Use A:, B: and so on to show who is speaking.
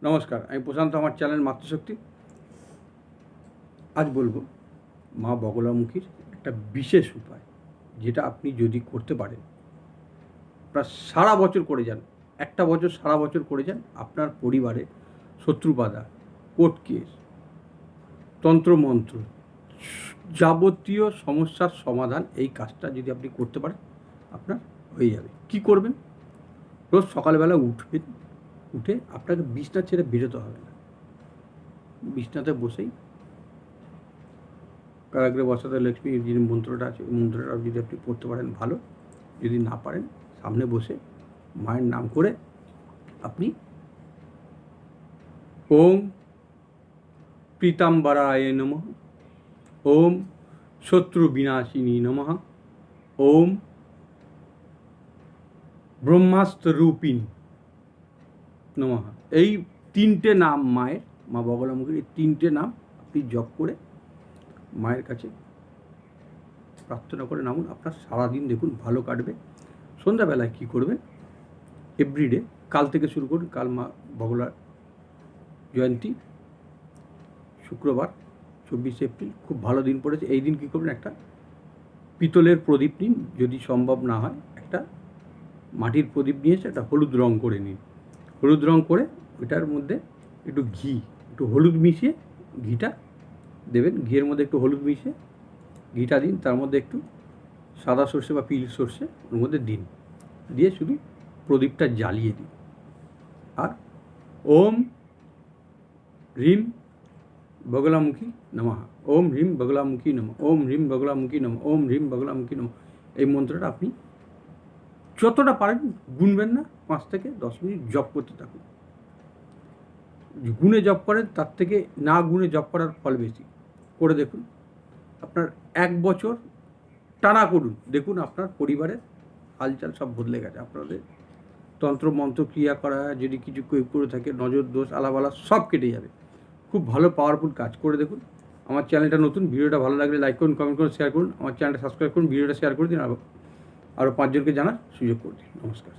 A: নমস্কার, আমি প্রশান্ত, আমার চ্যানেল মাতৃশক্তি। আজ বলবো মা বগলামুখীর একটা বিশেষ উপায়, যেটা আপনি যদি করতে পারেন, প্রায় সারা বছর করে যান, একটা বছর সারা বছর করে যান, আপনার পরিবারে শত্রুবাধা, কোর্ট কেস, তন্ত্রমন্ত্র, যাবতীয় সমস্যার সমাধান এই কাজটা যদি আপনি করতে পারেন আপনার হয়ে যাবে। কি করবেন? রোজ সকালবেলা উঠবেন, উঠে আপনাকে বিছনা ছেড়ে বেরোতে হবে না। বিছনাতে বসেই কারাগ্রে বসাতে লক্ষ্মী যে মন্ত্রটা আছে, ওই মন্ত্রটা যদি আপনি পড়তে পারেন ভালো, যদি না পারেন সামনে বসে মায়ের নাম করে আপনি ওম পীতাম্বরায় নমঃ, ওম শত্রু বিনাশিনী নমঃ, ওম ব্রহ্মাস্ত্র রূপিণী নমঃ, এই তিনটে নাম মায়ের, মা বগলামুখীর এই তিনটে নাম আপনি জপ করে মায়ের কাছে প্রার্থনা করে নামুন। আপনার সারাদিন দেখুন ভালো কাটবে। সন্ধ্যাবেলায় কী করবেন? এভরিডে, কাল থেকে শুরু করুন। কাল মা বগলার জয়ন্তী, শুক্রবার 24 এপ্রিল, খুব ভালো দিন পড়েছে। এই দিন কী করবেন? একটা পিতলের প্রদীপ নিন, যদি সম্ভব না হয় একটা মাটির প্রদীপ নিয়ে এসে একটা হলুদ রং করে নিন। হলুদ রং করে ওইটার মধ্যে একটু ঘি, একটু হলুদ মিশিয়ে ঘিটা দেবেন। ঘিয়ের মধ্যে একটু হলুদ মিশিয়ে ঘিটা দিন, তার মধ্যে একটু সাদা সর্ষে বা পিল সর্ষে ওর মধ্যে দিন, দিয়ে শুধু প্রদীপটা জ্বালিয়ে দিন। আর ওম হ্রিম বগলামুখী নমঃ, ওম হ্রিম বগলামুখী নমঃ, ওম হ্রিম বগলামুখী নমঃ, ওম হ্রিম বগলামুখী নমঃ, এই মন্ত্রটা আপনি যতটা পারেন গুনবেন না, 5 থেকে 10 মিনিট জপ করতে থাকুন। গুনে জপ করেন তার থেকে না গুনে জপ করার ফল বেশি। করে দেখুন, আপনার 1 বছর টানা করুন, দেখুন আপনার পরিবারের হালচাল সব বদলে গেছে। আপনাদের তন্ত্র মন্ত্র ক্রিয়া করা যদি কিছু কেউ করে থাকে, নজর দোষ আলাবালা সব কেটে যাবে। খুব ভালো পাওয়ারফুল কাজ, করে দেখুন। আমার চ্যানেলটা নতুন, ভিডিওটা ভালো লাগলে লাইক করুন, কমেন্ট করুন, শেয়ার করুন। আমার চ্যানেলটা সাবস্ক্রাইব করুন, ভিডিওটা শেয়ার করে দিন, আরও 5 জনকে জানার সুযোগ করে দিন। নমস্কার।